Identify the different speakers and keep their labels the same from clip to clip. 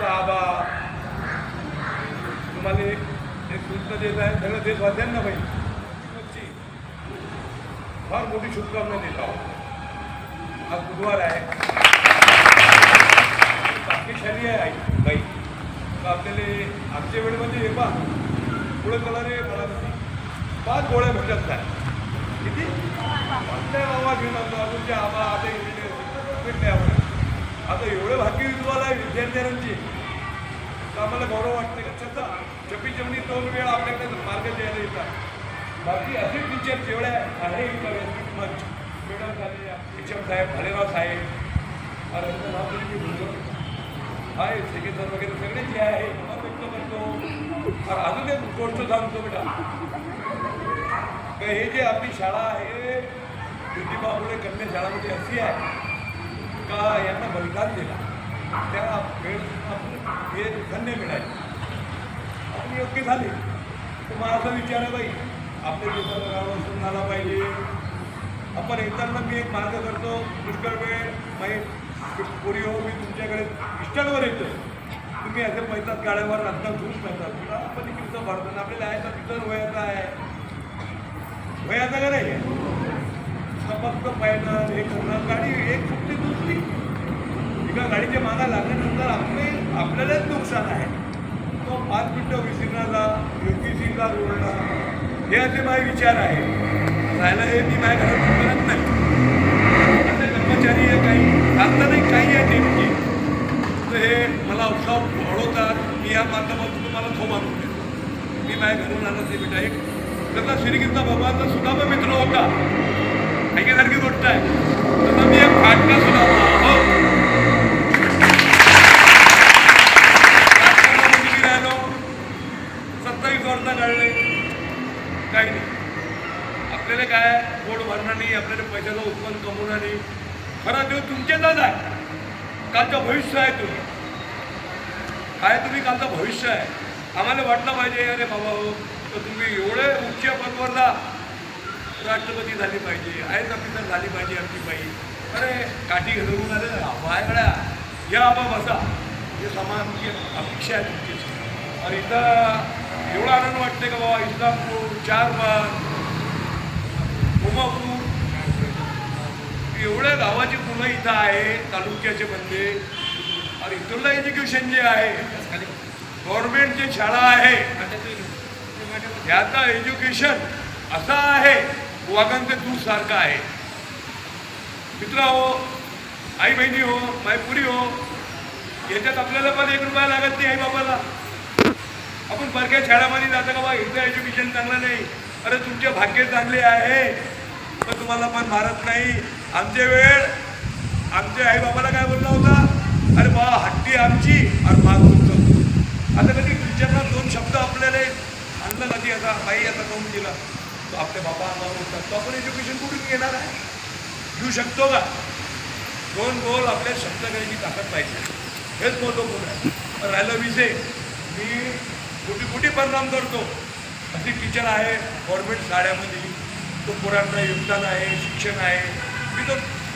Speaker 1: आमचा आबा तुम्हाला एक सूचना देत आहे. सगळं देशवासियांना पाहिजे फार मोठी शुभकामना देत आहोत. आज बुधवार आहे, भाग्यशाली आहे बाई आपल्याला आमच्या वेळेमध्ये हे पा पुढे चला रे मला 5 गोळ्या भेटत नाही. किती त्या बाबा घेऊन आलो तुमचे आबा आता भेटले आपण. आता एवढं भाग्य तुम्हाला विद्यार्थ्यांची आम्हाला गौरव वाटते का त्याचा चपी चमणी 2 वेळा आपल्याकडे मार्ग द्यायला येतात. बाकी असे टीचर जेवढ्या आहे मॅडम झाले शिक्षक साहेब भालेराव साहेब अरविंद नाव तरी बोलतो आहे सेक्रेटरी वगैरे सगळे जे आहे व्यक्त करतो. अजून एक गोष्ट सांगतो बेटा का हे जे आपली शाळा आहे ज्योतिबा फुले कन्या शाळामध्ये अशी आहे का यांना बलिदान दिला त्या वेळ हे धन्य मिळाले आपण योग्य झाले. तर मला असा विचार आहे बाई आपल्या देशाला गावासून आला पाहिजे. आपण येताना मी एक मार्ग करतो पुष्कळ वेळ माहीत पुरी हो मी तुमच्याकडे इष्टांवर येतो. तुम्ही असे पैतात गाड्यावर रस्ता घेऊन पैतात आपण इकडचं भरताना आपल्याला आहे का तिथं वयाचा आहे वयाचा का नाही फक्त पाहिलं हे करणं गाडी एक सुट्टी दुसरी एका गाडीच्या मागा लागल्यानंतर आपल्यालाच नुकसान आहे. तो 5 मिनटं विसरणारा योग्यशीला जोडणं हे असे माझे विचार आहे. राहिलं हे मी माझ्या घरात करत नाही. असे कर्मचारी काही सांगता नाही काही आहे नेमकी तर हे मला उत्साह वाढवतात. मी या माध्यमातून तुम्हाला थो मानून देतो. मी माझ्या घरून आलं ते बेटा एक त्याचा श्रीकृष्ण भगवानचा सुद्धा मित्र होता ऐकण्यासारखी गोष्ट आहे. तसा मी एक फाटका सुद्धा हो 27 वर्ष काढले काही नाही. आपल्याला काय पोट भरणार नाही आपल्याला पैशाचं उत्पन्न कमवणार नाही. खरा देव तुमच्याचाच आहे. कालचं भविष्य आहे तुम्ही काय तुम्ही कालचं भविष्य आहे. आम्हाला वाटलं पाहिजे अरे बाबा हो तर तुम्ही एवढे उच्च पदवर जा राष्ट्रपती झाली पाहिजे आय ऑफिसर झाली पाहिजे आमची बाई. अरे काठी घडवून आले बायकडा या आबा बसा हे समाजाची अपेक्षा आहे तुमची. आणि इथं एवढा आनंद वाटते का बाबा इस्लामपूर 4 बार उमापूर एवढ्या गावाची मुलं इथं आहे तालुक्याचे म्हणजे. आणि इथलं एज्युकेशन जे आहे गव्हर्नमेंट जी शाळा आहे याचं एज्युकेशन असं आहे वागण ते दूध सारखं आहे. मित्र हो आई बहिणी हो मायपुरी हो याच्यात आपल्याला पण 1 रुपया लागत नाही आई बाबाला. आपण परक्या शाळेमध्ये जातं का बा इथं एज्युकेशन चांगलं नाही. अरे तुमचे भाग्य चांगले आहे तर तुम्हाला पण मारत नाही. आमचे वेळ आमच्या आई बाबाला काय बोलला होता अरे बा हट्टी आमची आणि माग तुमचं. आता कधी टीचरना 2 शब्द आपल्याला आणलं कधी आता बाई आता काऊन दिला तो आपले बाबा अंगावर बोलतात तो आपण एज्युकेशन कुठून घेणार आहे घेऊ शकतो का. 2 बोल आपल्या शब्द घ्यायची ताकद पाहिजे हेच महत्त्वपूर्ण आहे. राहिलं विषय मी कोटी परिणाम करतो. अशी टीचर आहे गव्हर्नमेंट शाळेमध्ये तो पोरांना योगदान आहे शिक्षण आहे. मी तो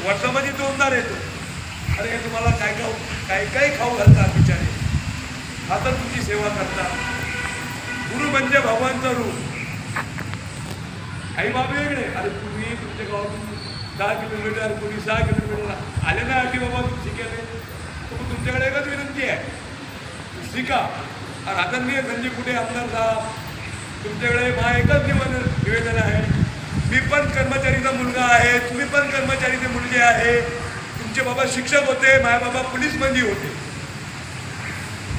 Speaker 1: वर्षामध्ये 2दा येतो. अरे हे तुम्हाला काय खाऊ घालतात बिचारे आता तुमची सेवा करतात. गुरु म्हणजे भगवानचं रूप. आई बाबा वेगळे अरे तुम्ही तुमच्या गावातून 10 किलोमीटर कोणी 6 किलोमीटर आले ना की बाबा शिकायले तर मग तुमच्याकडे एकच विनंती आहे शिका. आणि आदरणीय संजय कुठे आमदार साहेब तुमच्याकडे मा एकच निवेदन आहे. मी पण कर्मचारीचा मुलगा आहे तुम्ही पण कर्मचारीचे मुलगे आहे. तुमचे बाबा शिक्षक होते माझे बाबा पोलीसमध्ये होते.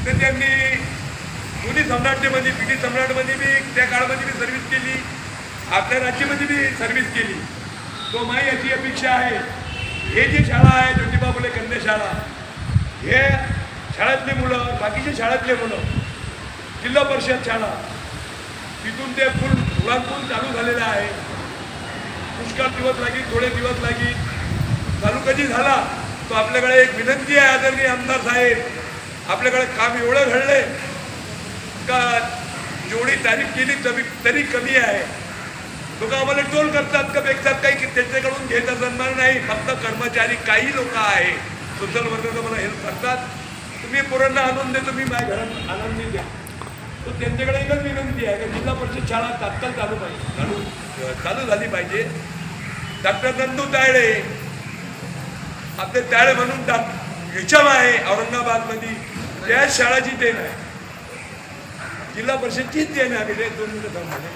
Speaker 1: तर त्यांनी दोन्ही सम्राटमध्ये पीटी सम्राटमध्ये बी त्या काळामध्ये बी सर्व्हिस केली आपल्या राज्यामध्ये बी सर्व्हिस केली. तो माझी अशी अपेक्षा आहे हे जी शाळा आहे ज्योतिबा फुले कन्या शाळा हे शाळेतले मुलं बाकीचे शाळेतले मुलं जिल्हा परिषद शाळा तिथून ते फुलांपूर चालू झालेलं आहे. पुष्कळ दिवस लागेल थोडे दिवस लागेल चालू कधी झाला तो आपल्याकडे एक विनंती आहे आदरणीय आमदार साहेब आपल्याकडे काम एवढं घडले का जेवढी तारीफ केली तरी कमी आहे. लोक आम्हाला टोल करतात का पेक्षात काही त्यांच्याकडून घेत असणार नाही. फक्त कर्मचारी काही लोक आहे सोशल वर्कर मला हेल्प करतात तुम्ही पोरांना आणून देतो मी माझ्या घरात आनंदी द्या. तर त्यांच्याकडे एकच विनंती आहे की जिल्हा परिषद शाळा तात्काळ चालू झाली पाहिजे. डॉक्टर नंदू तायडे आपले तायडे म्हणून HM आहे औरंगाबादमध्ये, त्या शाळाची देण आहे, जिल्हा परिषदचीच देण आहे. आम्ही 2 मिनिटं थांबले,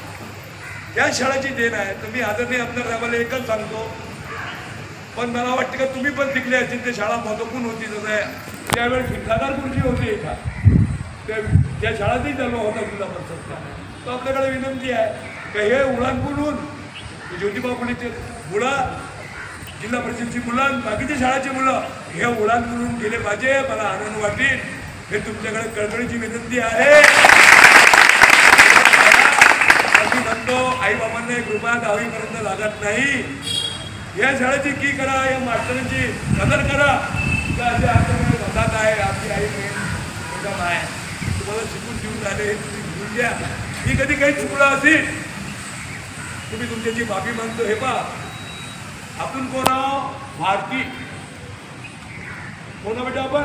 Speaker 1: त्या शाळेची देण आहे. तर मी आदरणीय आमदार साहेबांना एकच सांगतो, पण मला वाटतं का तुम्ही पण शिकले असतील, ते शाळा महत्वपूर्ण होती. जसं त्यावेळेस शिक्षागारपूरची होती एका, त्या शाळातही जन्म होता जिल्हा परिषदचा. तर आपल्याकडे विनंती आहे की हे उडानपूरून ज्योतिबा फुलेचे मुलं, जिल्हा परिषदची मुलं, बाकीच्या शाळेची मुलं हे उडानपूरून गेले पाहिजे. मला आनंद वाटेल. हे तुमच्याकडे कळकळीची विनंती आहे. मी म्हणतो आई बाबांना 1 रुपया 10वीपर्यंत लागत नाही. या शाळेची की करा, या मास्टरांची कदर करा. मदत आहे, आपली आई मॅडम आहे, तुम्हाला शिकून घेऊन आले, तुम्ही घेऊन घ्या. मी कधी काही चुकलं असेल तुम्ही तुमच्याची माफी मागतो. हे पहा, आपण कोण आहोत? भारतीय कोण बेटा आपण?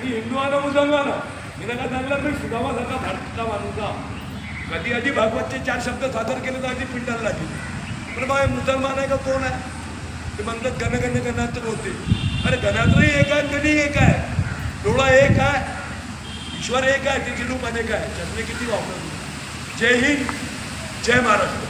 Speaker 1: हिंदू आला मुसलमान. मी नका सांगला मी सुदामासारखा भारताचा माणूस आहो. कधी आधी भागवतचे 4 शब्द सादर केले तर आधी पिंडाला लागले. पण बाबा मुसलमान आहे का कोण आहे? ते म्हणतात गण गणात्र होते. अरे गणात्रही एक आहे, कधी एक आहे, डोळा एक आहे, ईश्वर एक आहे, त्याची रूप अनेक आहे. त्यातले किती वापरतो. जय हिंद, जय महाराष्ट्र.